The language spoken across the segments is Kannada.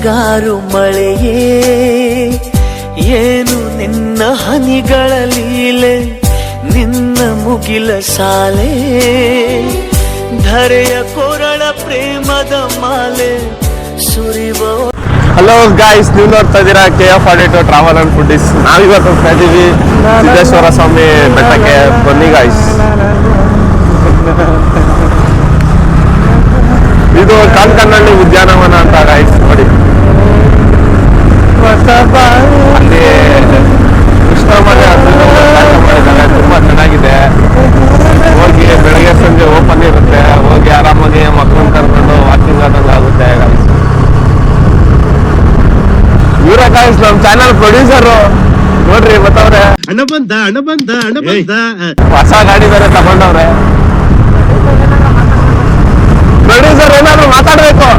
ಮುಂಗಾರು ಮಳೆಯೇ ಏನು ನಿನ್ನ ಹನಿಗಳ ಲೀಲೆ, ನಿನ್ನ ಮುಗಿಲ ಸಾಲೆ ಧರೆಯ ಕೊರಳ ಪ್ರೇಮದ ಮಾಲೆ ಸುರಿವ. ಹಲೋ ಗಾಯ್ಸ್, ನೀವು ನೋಡ್ತಾ ಇದ್ದೀರಾ KF42 ಟ್ರಾವೆಲ್ ಅಂಡ್ ಫುಡ್ಡೀಸ್. ನಾವಿವತ್ತು ಹೋಗ್ತಾ ಇದ್ದೀವಿ ಸಿದ್ದೇಶ್ವರ ಸ್ವಾಮಿ ಬೆಟ್ಟಕ್ಕೆ. ಬನ್ನಿ ಗಾಯ್ಸ್. ಇದು ಕಾಂಕನಹಳ್ಳಿ ಉದ್ಯಾನವನ ಅಂತ ಗಾಯ್ಸ್. ನೋಡಿ ಅಲ್ಲಿ ಕೃಷ್ಣ ಮನೆ ಮಾಡಿದ್ದಾರೆ, ತುಂಬಾ ಚೆನ್ನಾಗಿದೆ. ಹೋಗಿ ಬೆಳಗ್ಗೆ ಸಂಜೆ ಓಪನ್ ಇರುತ್ತೆ, ಹೋಗಿ ಆರಾಮಾಗಿ ಮಕ್ಕಳನ್ನ ಕರ್ಕೊಂಡು ವಾಕಿಂಗ್ ಆದಂಗೆ ಆಗುತ್ತೆ ಗಾಯ್ಸ್. ಇವರ ಗಾಯ್ಸ್ ನಮ್ಮ ಚಾನಲ್ ಪ್ರೊಡ್ಯೂಸರ್ ನೋಡ್ರಿ, ಗೊತ್ತವ್ರೆ. ಹೊಸ ಗಾಡಿ ಬೇರೆ ತಗೊಂಡವ್ರೆ. ಪ್ರೊಡ್ಯೂಸರ್ ಏನಾದ್ರು ಮಾತಾಡ್ಬೇಕು.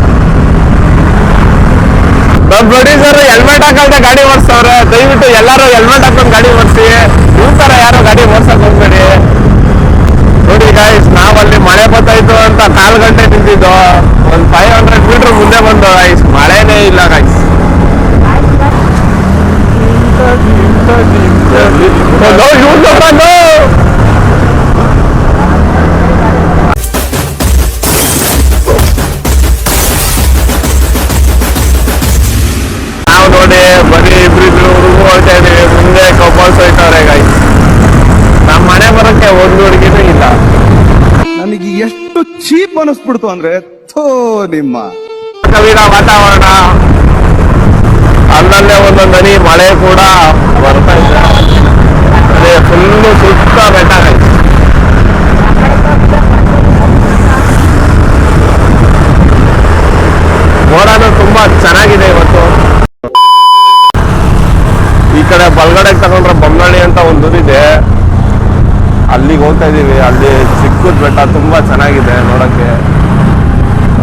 ನಮ್ಮ ಪ್ರೊಡ್ಯೂಸರ್ ಹೆಲ್ಮೆಟ್ ಹಾಕಲ್ದೆ ಗಾಡಿ ಓಡಿಸ್ತವ್ರೆ. ದಯವಿಟ್ಟು ಎಲ್ಲಾರು ಹೆಲ್ಮೆಟ್ ಹಾಕೊಂಡು ಗಾಡಿ ಓಡಿಸಿ. ಈ ತರ ಯಾರು ಗಾಡಿ ಓಡ್ಸಕ್ ಹೋಗ್ಬೇಡಿ. ನೋಡಿ ಗಾಯ್ಸ್, ನಾವಲ್ಲಿ ಮಳೆ ಬರ್ತಾಯ್ತು ಅಂತ 4 ಗಂಟೆ ನಿಂತಿದ್ದು. ಒಂದು 500 ಮೀಟರ್ ಮುಂದೆ ಬಂದು ಗಾಯ್ಸ್, ಮಳೆನೇ ಇಲ್ಲ ಗಾಯ್ಸ್. ನಾವು ನೋಡಿ ಬರೀ ಇಬ್ರಿದ್ರು ಹುಡುಗರು ಹೋಗ್ತಾ ಇದೀವಿ. ಮುಂದೆ ಕಪಲ್ಸ್ ಹೋಯ್ತವ್ರೆ ಗಾಯ್ಸ್. ನಮ್ಮ ಮನೆ ಬರೋಕ್ಕೆ ಒಂದು ಹುಡುಗಿನೂ ಇಲ್ಲ. ನನಗೆ ಎಷ್ಟು ಚೀಪ್ ಅನಿಸ್ಬಿಡ್ತು ಅಂದ್ರೆ ಥೋ ನಿಮ್ಮ ಕವಿನ ವಾತಾವರಣ. ಅಲ್ಲಲ್ಲೇ ಒಂದೊಂದು ಹನಿ ಮಳೆ ಕೂಡ ಬರ್ತಾ ಇದೆ. ಅದೇ ಫುಲ್ಲು ಸುತ್ತ ಬೆಟ್ಟ ಗಾಯ್ಸ್. ಮೋಡನು ತುಂಬಾ ಚೆನ್ನಾಗಿದೆ ಇವತ್ತು. ಈ ಕಡೆ ಬಲ್ಗಡೆಗೆ ತಗೊಂಡ್ರೆ ಬೊಮ್ಮನಹಳ್ಳಿ ಅಂತ ಒಂದು ಇದೆ, ಅಲ್ಲಿಗೆ ಹೋಗ್ತಾ ಇದೀವಿ. ಅಲ್ಲಿ ಚಿಕ್ಕದ ಬೆಟ್ಟ ತುಂಬಾ ಚೆನ್ನಾಗಿದೆ ನೋಡಕ್ಕೆ,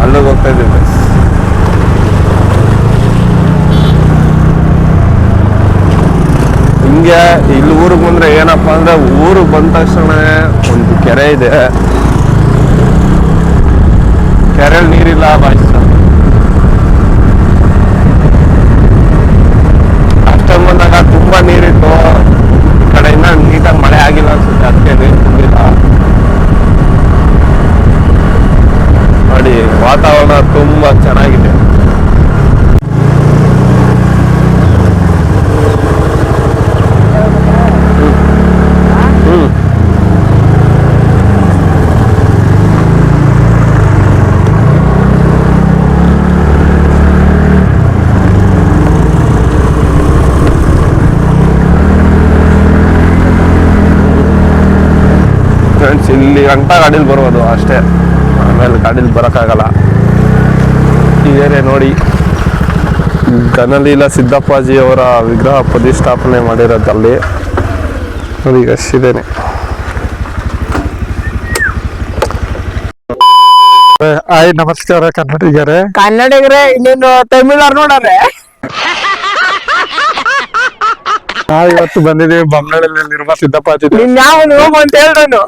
ಅಲ್ಲಿಗೆ ಹೋಗ್ತಾ ಇದೀವಿ. ಹಿಂಗೆ ಇಲ್ಲಿ ಊರಿಗೆ ಬಂದ್ರೆ ಏನಪ್ಪಾ ಅಂದ್ರೆ, ಊರಿಗೆ ಬಂದ ತಕ್ಷಣ ಒಂದು ಕೆರೆ ಇದೆ. ಕೆರೆಯಲ್ಲಿ ನೀರಿಲ್ಲ ಬಾಯ್ಸ್. ಅಷ್ಟೊಂದು ಬಂದಾಗ ತುಂಬಾ ನೀರಿತ್ತು. ಈ ಕಡೆಯಿಂದ ನೀಟಾಗಿ ಮಳೆ ಆಗಿಲ್ಲ ಅನ್ಸುತ್ತೆ, ಅದಕ್ಕೆ ನೀರು ತುಂಬಿಲ್ಲ. ನೋಡಿ ವಾತಾವರಣ ತುಂಬಾ ಚೆನ್ನಾಗಿದೆ. ಇಲ್ಲಿ ಗಂಟ ಗಾಡೀಲಿ ಬರ್ಬೋದು ಅಷ್ಟೇ, ಆಮೇಲೆ ಗಾಡೀಲಿ ಬರೋಕ್ಕಾಗಲ್ಲ. ಈ ಏರಿಯಾ ನೋಡಿ, ಗನಲೀಲ ಸಿದ್ದಪ್ಪಾಜಿ ಅವರ ವಿಗ್ರಹ ಪ್ರತಿಷ್ಠಾಪನೆ ಮಾಡಿರೋದಲ್ಲಿ ನೋಡಿ ಎಷ್ಟಿದ್ದೇನೆ. ಹಾಯ್, ನಮಸ್ಕಾರ ಕನ್ನಡಿಗರೇ. ಇನ್ನೇನು ತಮಿಳ್ನಾಡು ನೋಡ್ರೆ. ನಾವಿವತ್ತು ಬಂದಿದ್ದೀವಿ ಬೊಮ್ಮನಹಳ್ಳಿಯಲ್ಲಿರುವ ಸಿದ್ದಪ್ಪಾಜಿ. ಅಂತ ಹೇಳ್ದನು.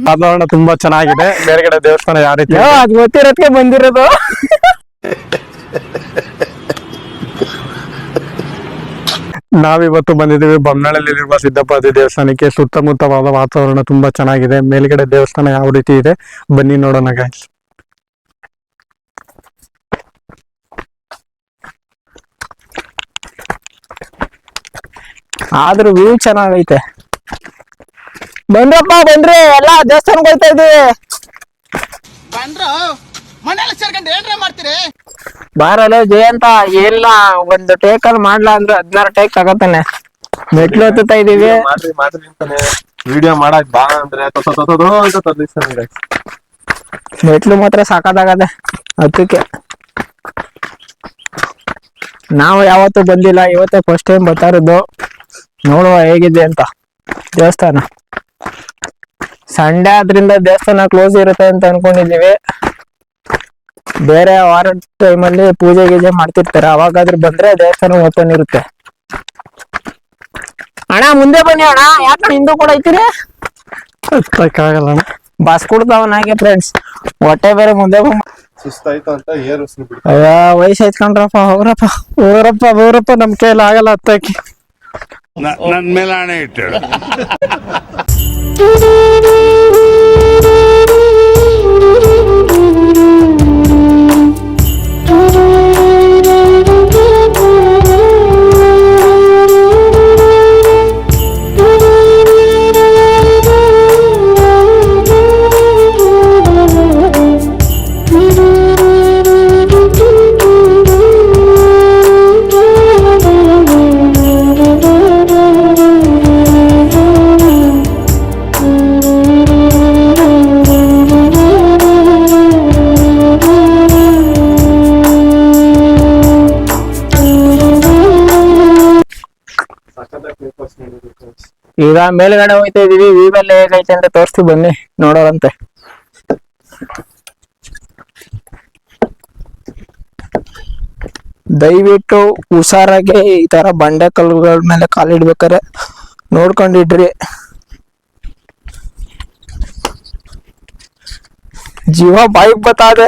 ವಾತಾವರಣ ತುಂಬಾ ಚೆನ್ನಾಗಿದೆ. ಬೇರೆಗಡೆ ದೇವಸ್ಥಾನ ಯಾವ ರೀತಿ ಅದು ಗೊತ್ತಿರೋದಕ್ಕೆ ಬಂದಿರೋದು. ನಾವಿವತ್ತು ಬಂದಿದ್ದೀವಿ ಬೊಮ್ಮನಹಳ್ಳಿಯಲ್ಲಿರುವ ಸಿದ್ದಪ್ಪಾಜಿ ದೇವಸ್ಥಾನಕ್ಕೆ. ಸುತ್ತಮುತ್ತವಾದ ವಾತಾವರಣ ತುಂಬಾ ಚೆನ್ನಾಗಿದೆ. ಮೇಲ್ಗಡೆ ದೇವಸ್ಥಾನ ಯಾವ ರೀತಿ ಇದೆ ಬನ್ನಿ ನೋಡೋಣ ಗಾಯ್ಸ್. ಆದ್ರೂ ವ್ಯೂ ಚೆನ್ನಾಗೈತೆ. ಬಂದ್ರಪ್ಪ, ಬನ್ರಿ, ಎಲ್ಲಾ ದೇವಸ್ಥಾನಕ್ಕೆ ಹೋಗ್ತಾ ಇದೀವಿ. ಬಾರಲ್ಲ ಜಯಂತ, ಏನಿಲ್ಲ ಒಂದು ಟೇಕ್ ಅಲ್ಲಿ ಮಾಡ್ಲಾ ಅಂದ್ರೆ 16 ಟೇಕ್ ತಗತಾನೆ. ಮೆಟ್ಲು ಹತ್ತುತ್ತಾ ಇದೀವಿ. ವಿಡಿಯೋ ಮಾಡಕ್ ಬಾ ಅಂದ್ರೆ ಮೆಟ್ಲು ಮಾತ್ರ ಸಾಕಾಗದೆ ಹತ್ತಕ್ಕೆ. ನಾವು ಯಾವತ್ತೂ ಬಂದಿಲ್ಲ, ಇವತ್ತೇ ಫಸ್ಟ್ ಟೈಮ್ ಬರ್ತಾ ಇರೋದು. ನೋಡುವ ಹೇಗಿದೆ ಅಂತ. ದೇವಸ್ಥಾನ ಸಂಡೇ ಆದ್ರಿಂದ ದೇವಸ್ಥಾನ ಕ್ಲೋಸ್ ಇರುತ್ತೆ ಅಂತ ಅನ್ಕೊಂಡಿದೀವಿ. ಬೇರೆ ವಾರದ ಟೈಮಲ್ಲಿ ಪೂಜೆ ಗೀಜೆ ಮಾಡ್ತಿರ್ತಾರೆ, ಅವಾಗಾದ್ರೂ ಬಂದ್ರೆ ದೇವಸ್ಥಾನ ಓಪನ್ ಇರುತ್ತೆ. ಅಣ್ಣ ಮುಂದೆ ಬನ್ನಿ ಅಣ್ಣ, ಯಾಕಣ್ಣ ಹಿಂದೂ ಕೂಡ ಐತಿರಿ? ಆಗಲ್ಲ ಬಸ್ ಕೊಡ್ತಾವ ನಾಗೆ ಫ್ರೆಂಡ್ಸ್, ಹೊಟ್ಟೆ ಬೇರೆ ಮುಂದೆ ಸುಸ್ತಾಯ್ತು ಅಂತ ಏರ್ ಬಿಡ್ತಾರೆ. ಅಯ್ಯ ವಯಸ್ಸು ಐತ್ಕೊಂಡ್ರಪ್ಪ, ಹೋಗ್ರಪ್ಪ ನಮ್ ಕೈಯಲ್ಲಿ ಆಗಲ್ಲ ಹತ್ತಕ್ಕೆ. ನನ್ ಮೇಲೆ ಹಣೆ ಇಟ್ಟು ಈಗ ಮೇಲ್ಗಡೆ ಹೋಗ್ತಾ ಇದೀವಿ, ವ್ಯೂ ಎಲ್ಲ ಹೇಗೈತೆ ಅಂತ ತೋರಿಸ್ತೀವಿ, ಬನ್ನಿ ನೋಡೋರಂತೆ. ದಯವಿಟ್ಟು ಹುಷಾರಾಗಿ ಈ ತರ ಬಂಡೆ ಕಲ್ಲುಗಳ ಮೇಲೆ ಕಾಲಿಡ್ಬೇಕಾರೆ ನೋಡ್ಕೊಂಡಿಡ್ರಿ. ಜೀವ ಬಾಯಿಗೆ ಬತ್ತಾದೆ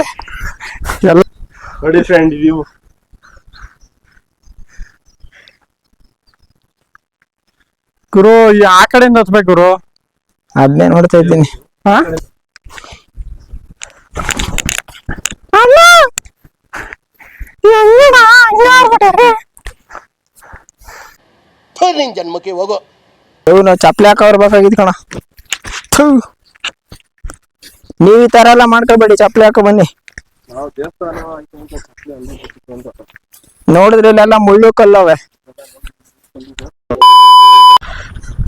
ಎಲ್ಲ. ನೋಡಿ ಫ್ರೆಂಡ್, ವ್ಯೂ ಗುರು ಆ ಕಡೆಯಿಂದ ಹತ್ಬೇಕು ಗುರು. ಅದನ್ನೇ ನೋಡ್ತಾ ಇದ್ದೀನಿ. ಜನ್ಮಕ್ಕೆ ಹೋಗೋ ನಾವು ಚಪ್ಲಿ ಹಾಕವ್ರ ಬೇಕಾಗಿದ್ ಕಣ. ನೀವ್ ಈ ತರ ಎಲ್ಲ ಮಾಡ್ಕೋಬೇಡಿ, ಚಪ್ಲಿ ಹಾಕೋ ಬನ್ನಿ. ನೋಡಿದ್ರೆ ಇಲ್ಲೆಲ್ಲ ಮುಳ್ಳು ಕಲ್ಲವೆ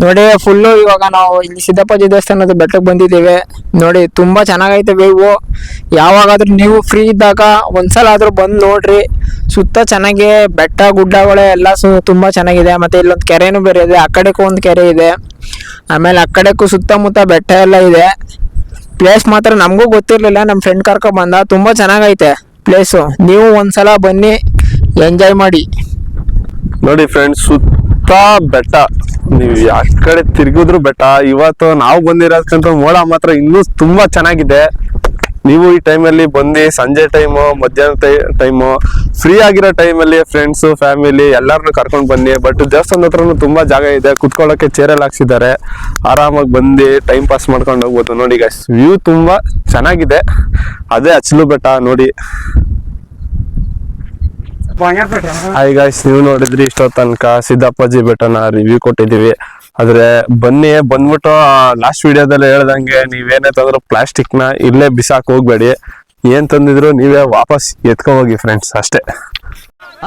ನೋಡಿ ಫುಲ್ಲು. ಇವಾಗ ನಾವು ಇಲ್ಲಿ ಸಿದ್ದಪ್ಪಾಜಿ ದೇವಸ್ಥಾನದ ಬೆಟ್ಟಕ್ಕೆ ಬಂದಿದ್ದೀವಿ ನೋಡಿ. ತುಂಬಾ ಚೆನ್ನಾಗೈತೆ ವ್ಯೂ. ಯಾವಾಗಾದ್ರೂ ನೀವು ಫ್ರೀ ಇದ್ದಾಗ ಒಂದ್ಸಲ ಆದ್ರೂ ಬಂದು ನೋಡ್ರಿ. ಸುತ್ತ ಚೆನ್ನಾಗಿ ಬೆಟ್ಟ ಗುಡ್ಡಗಳೇ ಎಲ್ಲ ತುಂಬಾ ಚೆನ್ನಾಗಿದೆ. ಮತ್ತೆ ಇಲ್ಲೊಂದು ಕೆರೆನೂ ಬೇರೆ ಇದೆ, ಆ ಕಡೆಗೂ ಒಂದು ಕೆರೆ ಇದೆ, ಆಮೇಲೆ ಆ ಕಡೆಗೂ ಸುತ್ತಮುತ್ತ ಬೆಟ್ಟ ಎಲ್ಲ ಇದೆ. ಪ್ಲೇಸ್ ಮಾತ್ರ ನಮಗೂ ಗೊತ್ತಿರ್ಲಿಲ್ಲ, ನಮ್ಮ ಫ್ರೆಂಡ್ ಕರ್ಕೊಂಡ್ ಬಂದ. ತುಂಬಾ ಚೆನ್ನಾಗೈತೆ ಪ್ಲೇಸು. ನೀವು ಒಂದ್ಸಲ ಬನ್ನಿ, ಎಂಜಾಯ್ ಮಾಡಿ. ನೋಡಿ ಫ್ರೆಂಡ್ಸ್, ಸುತ್ತ ಬೆಟ್ಟ, ನೀವು ಯಾವ ಕಡೆ ತಿರ್ಗಿದ್ರು ಬೆಟ್ಟ. ಇವತ್ತು ನಾವು ಬಂದಿರೋದಕ್ಕಂತ ಮೋಡ ಮಾತ್ರ ಇನ್ನೂ ತುಂಬಾ ಚೆನ್ನಾಗಿದೆ. ನೀವು ಈ ಟೈಮಲ್ಲಿ ಬಂದು ಸಂಜೆ ಟೈಮು, ಮಧ್ಯಾಹ್ನ ಟೈಮು, ಫ್ರೀ ಆಗಿರೋ ಟೈಮಲ್ಲಿ ಫ್ರೆಂಡ್ಸ್ ಫ್ಯಾಮಿಲಿ ಎಲ್ಲರನ್ನು ಕರ್ಕೊಂಡು ಬನ್ನಿ. ಬಟ್ ದೇವಸ್ಥಾನದ ಹತ್ರನೂ ತುಂಬಾ ಜಾಗ ಇದೆ, ಕುತ್ಕೊಳ್ಳೋಕೆ ಚೇರಲ್ಲಿ ಹಾಕ್ಸಿದ್ದಾರೆ. ಆರಾಮಾಗಿ ಬಂದು ಟೈಮ್ ಪಾಸ್ ಮಾಡ್ಕೊಂಡು ಹೋಗ್ಬೋದು. ನೋಡಿ ಗೈಸ್, ವ್ಯೂ ತುಂಬಾ ಚೆನ್ನಾಗಿದೆ. ಅದೇ ಅಚ್ಚಲು ಬೆಟ್ಟ ನೋಡಿ. ಹಾಯ್ ಗಾಯ್ಸ್, ನೀವು ನೋಡಿದ್ರಿ ಇಷ್ಟೋ ತನಕ ಸಿದ್ದಪ್ಪಾಜಿ ಬೆಟ್ಟನ ರಿವ್ಯೂ ಕೊಟ್ಟಿದೀವಿ. ಆದ್ರೆ ಬನ್ನಿ, ಬಂದ್ಬಿಟ್ಟು ಲಾಸ್ಟ್ ವಿಡಿಯೋದಲ್ಲಿ ಹೇಳ್ದಂಗೆ ನೀವೇನೇ ತಂದ್ರು ಪ್ಲಾಸ್ಟಿಕ್ ನ ಇಲ್ಲೇ ಬಿಸಾಕ್ ಹೋಗ್ಬೇಡಿ. ಏನ್ ತಂದಿದ್ರು ನೀವೇ ವಾಪಸ್ ಎತ್ಕೊ ಹೋಗಿ ಫ್ರೆಂಡ್ಸ್, ಅಷ್ಟೇ.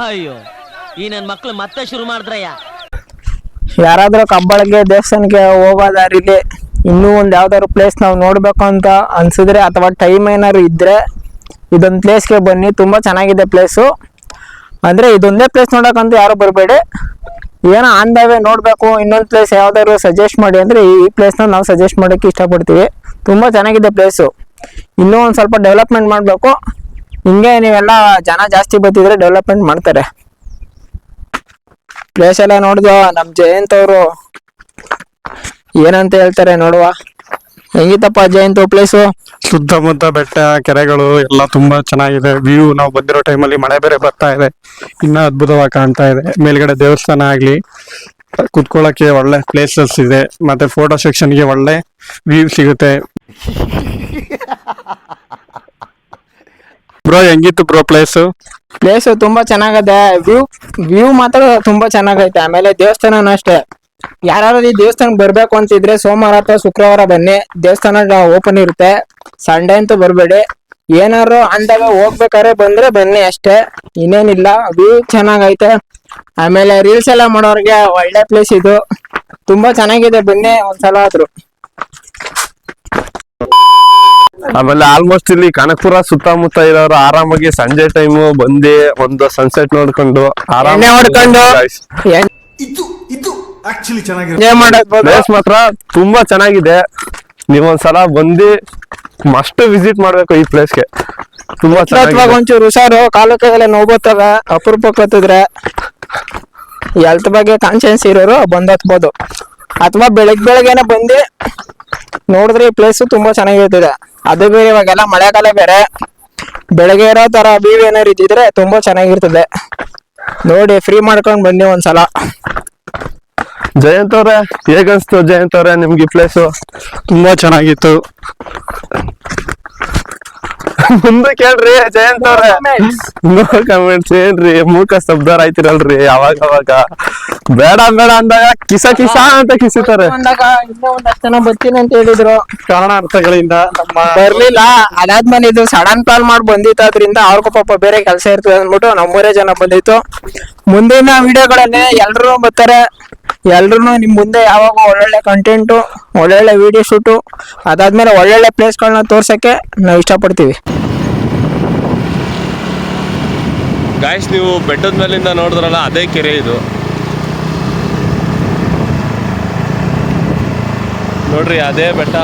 ಅಯ್ಯೋ, ಈ ನನ್ ಮಕ್ಳು ಮತ್ತೆ ಶುರು ಮಾಡಿದ್ರಯ್ಯ. ಯಾರಾದ್ರೂ ಕಬ್ಬಳಗೆ ದೇವಸ್ಥಾನಕ್ಕೆ ಹೋಗೋ ದಾರಿಲಿ ಇನ್ನೂ ಒಂದ್ ಯಾವ್ದಾದ್ರು ಪ್ಲೇಸ್ ನಾವು ನೋಡ್ಬೇಕು ಅಂತ ಅನ್ಸಿದ್ರೆ, ಅಥವಾ ಟೈಮ್ ಏನಾದ್ರು ಇದ್ರೆ ಇದೊಂದು ಪ್ಲೇಸ್ಗೆ ಬನ್ನಿ. ತುಂಬಾ ಚೆನ್ನಾಗಿದೆ ಪ್ಲೇಸು. ಅಂದ್ರೆ ಇದೊಂದೇ ಪ್ಲೇಸ್ ನೋಡಕ್ಕಂತೂ ಯಾರು ಬರಬೇಡಿ. ಏನೋ ಆನ್ ದ ವೇ ನೋಡ್ಬೇಕು, ಇನ್ನೊಂದು ಪ್ಲೇಸ್ ಯಾವ್ದಾದ್ರು ಸಜೆಸ್ಟ್ ಮಾಡಿ ಅಂದ್ರೆ ಈ ಪ್ಲೇಸ್ನ ನಾವು ಸಜೆಸ್ಟ್ ಮಾಡೋಕ್ಕೆ ಇಷ್ಟಪಡ್ತೀವಿ. ತುಂಬಾ ಚೆನ್ನಾಗಿದೆ ಪ್ಲೇಸು. ಇನ್ನೂ ಒಂದು ಸ್ವಲ್ಪ ಡೆವಲಪ್ಮೆಂಟ್ ಮಾಡಬೇಕು. ಹಿಂಗೆ ನೀವೆಲ್ಲ ಜನ ಜಾಸ್ತಿ ಬರ್ತಿದ್ರೆ ಡೆವಲಪ್ಮೆಂಟ್ ಮಾಡ್ತಾರೆ. ಪ್ಲೇಸ್ ಎಲ್ಲ ನೋಡಿದ್ವ, ನಮ್ ಜಯಂತ್ ಅವರು ಏನಂತ ಹೇಳ್ತಾರೆ ನೋಡುವ. ಹೆಂಗಿತ್ತಪ್ಪ ಜಯಂತ್ ಪ್ಲೇಸು? ಸುತ್ತಮುತ್ತ ಬೆಟ್ಟ, ಕೆರೆಗಳು ಎಲ್ಲ ತುಂಬಾ ಚೆನ್ನಾಗಿದೆ. ವ್ಯೂ, ನಾವು ಬಂದಿರೋ ಟೈಮಲ್ಲಿ ಮಳೆ ಬೇರೆ ಬರ್ತಾ ಇದೆ, ಇನ್ನ ಅದ್ಭುತವಾಗಿ ಕಾಣ್ತಾ ಇದೆ. ಮೇಲ್ಗಡೆ ದೇವಸ್ಥಾನ ಆಗ್ಲಿ, ಕುತ್ಕೊಳ್ಳೋಕೆ ಒಳ್ಳೆ ಪ್ಲೇಸಸ್ ಇದೆ, ಮತ್ತೆ ಫೋಟೋ ಸೆಕ್ಷನ್ಗೆ ಒಳ್ಳೆ ವ್ಯೂ ಸಿಗುತ್ತೆ. ಬ್ರೋ ಹೆಂಗಿತ್ತು ಬ್ರೋ ಪ್ಲೇಸು? ಪ್ಲೇಸು ತುಂಬಾ ಚೆನ್ನಾಗದೆ. ವ್ಯೂ ಮಾತ್ರ ತುಂಬಾ ಚೆನ್ನಾಗೈತೆ. ಆಮೇಲೆ ದೇವಸ್ಥಾನನೂ ಅಷ್ಟೇ. ಯಾರು ಈ ದೇವಸ್ಥಾನಕ್ಕೆ ಬರ್ಬೇಕು ಅಂತಿದ್ರೆ ಸೋಮವಾರ ಅಥವಾ ಶುಕ್ರವಾರ ಬನ್ನಿ, ದೇವಸ್ಥಾನ ಓಪನ್ ಇರುತ್ತೆ. ಸಂಡೇ ಅಂತೂ ಬರ್ಬೇಡಿ. ಏನಾರು ಅಂದಾಗ ಹೋಗ್ಬೇಕಾದ್ರೆ ಬಂದ್ರೆ ಬನ್ನಿ ಅಷ್ಟೇ, ಇನ್ನೇನಿಲ್ಲ. ವ್ಯೂ ಚೆನ್ನಾಗೈತೆ. ಆಮೇಲೆ ರೀಲ್ಸ್ ಎಲ್ಲ ಮಾಡೋರ್ಗೆ ಒಳ್ಳೆ ಪ್ಲೇಸ್ ಇದು. ತುಂಬಾ ಚೆನ್ನಾಗಿದೆ, ಬನ್ನಿ ಒಂದ್ಸಲ ಆದ್ರು. ಆಮೇಲೆ ಆಲ್ಮೋಸ್ಟ್ ಇಲ್ಲಿ ಕನಕಪುರ ಸುತ್ತಮುತ್ತ ಇರೋರು ಆರಾಮಾಗಿ ಸಂಜೆ ಟೈಮು ಬಂದು ಒಂದು ಸನ್ಸೆಟ್ ನೋಡ್ಕೊಂಡು ಎಣ್ಣೆ ಹೊಡ್ಕೊಂಡು ಎಂಜಾಯ್ ಮಾಡಬಹುದು. ಪ್ಲೇಸ್ ಮಾತ್ರ ತುಂಬಾ ಚೆನ್ನಾಗಿದೆ. ನೀವೊಂದ್ಸಲ ಬಂದು ಮಸ್ಟ್ ವಿಸಿಟ್ ಮಾಡ್ಬೇಕು ಈ ಪ್ಲೇಸ್ಗೆ. ತುಂಬಾ ಚೆನ್ನಾಗಿ ಒಂಚೂರು ಹುಷಾರು, ಕಾಲು ಕೈಯೆಲ್ಲ ನೋವು ಬರ್ತವೆ. ಅಪರೂಪಕ್ಕೆ ಹತ್ತಿದ್ರೆ ಹೆಲ್ತ್ ಬಗ್ಗೆ ಕಾನ್ಶಿಯನ್ಸ್ ಇರೋರು ಬಂದ್ ಹತ್ಬೋದು. ಅಥವಾ ಬೆಳಗ್ಗೆನೆ ಬಂದು ನೋಡಿದ್ರೆ ಈ ಪ್ಲೇಸ್ ತುಂಬಾ ಚೆನ್ನಾಗಿರ್ತದೆ. ಅದು ಬೇರೆ, ಇವಾಗೆಲ್ಲ ಮಳೆಗಾಲ ಬೇರೆ, ಬೆಳಗ್ಗೆ ಇರೋ ತರ ವ್ಯೂ ಏನಾರು ಇದ್ದಿದ್ರೆ ತುಂಬಾ ಚೆನ್ನಾಗಿರ್ತದೆ. ನೋಡಿ ಫ್ರೀ ಮಾಡ್ಕೊಂಡು ಬನ್ನಿ ಒಂದ್ಸಲ. ಜಯಂತ್ ಅವ್ರೆ ಹೇಗನ್ಸ್ತು ಜಯಂತ್ ಅವ್ರೆ ನಿಮ್ಗೆ ಈ ಪ್ಲೇಸು? ತುಂಬಾ ಚೆನ್ನಾಗಿತ್ತು. ಮುಂದೆ ಕೇಳ್ರಿ ಜಯಂತ್ ಅವ್ರೆ. ನೋ ಕಮೆಂಟ್ಸ್ ಏನ್ರಿ ಮೂಕ ಸ್ತಬ್ದಾರ ಆಯ್ತಿರಲ್ರಿ ಅವಾಗ ಬೇಡ ಬೇಡ ಅಂದಾಗ ಕಿಸ ಅಂತ ಕಿಸಿತಾರೆ. ಅಂದಾಗ ಇನ್ನೂ ಒಂದಷ್ಟು ಜನ ಬರ್ತೀನಿ ಅಂತ ಹೇಳಿದ್ರು, ಕಾರಣಾರ್ಥಗಳಿಂದ ಬರ್ಲಿಲ್ಲ. ಅದಾದ್ಮೇಲೆ ಇದು ಸಡನ್ ಪ್ಲಾನ್ ಮಾಡಿ ಬಂದಿತ್ತದ್ರಿಂದ ಅವ್ರಿಗೂ ಪಾಪ ಬೇರೆ ಕೆಲಸ ಇರ್ತದೆ ಅಂದ್ಬಿಟ್ಟು ನಾವು 3 ಜನ ಬಂದಿತ್ತು. ಮುಂದಿನ ವಿಡಿಯೋಗಳಲ್ಲಿ ಎಲ್ರು ಬರ್ತಾರೆ. ಎಲ್ರು ನಿಮ್ ಮುಂದೆ ಯಾವಾಗ ಒಳ್ಳೊಳ್ಳೆ ಕಂಟೆಂಟು, ಒಳ್ಳೊಳ್ಳೆ ವಿಡಿಯೋ ಶೂಟು, ಅದಾದ್ಮೇಲೆ ಒಳ್ಳೊಳ್ಳೆ ಪ್ಲೇಸ್ಗಳನ್ನ ತೋರ್ಸಕ್ಕೆ ನಾವು ಇಷ್ಟಪಡ್ತೀವಿ. ಗಾಯ್ಸ್ ನೀವು ಬೆಟ್ಟದ ಮೇಲಿಂದ ನೋಡಿದ್ರಲ್ಲ ಅದೇ ಕೆರೆ ಇದು ನೋಡ್ರಿ, ಅದೇ ಬೆಟ್ಟ.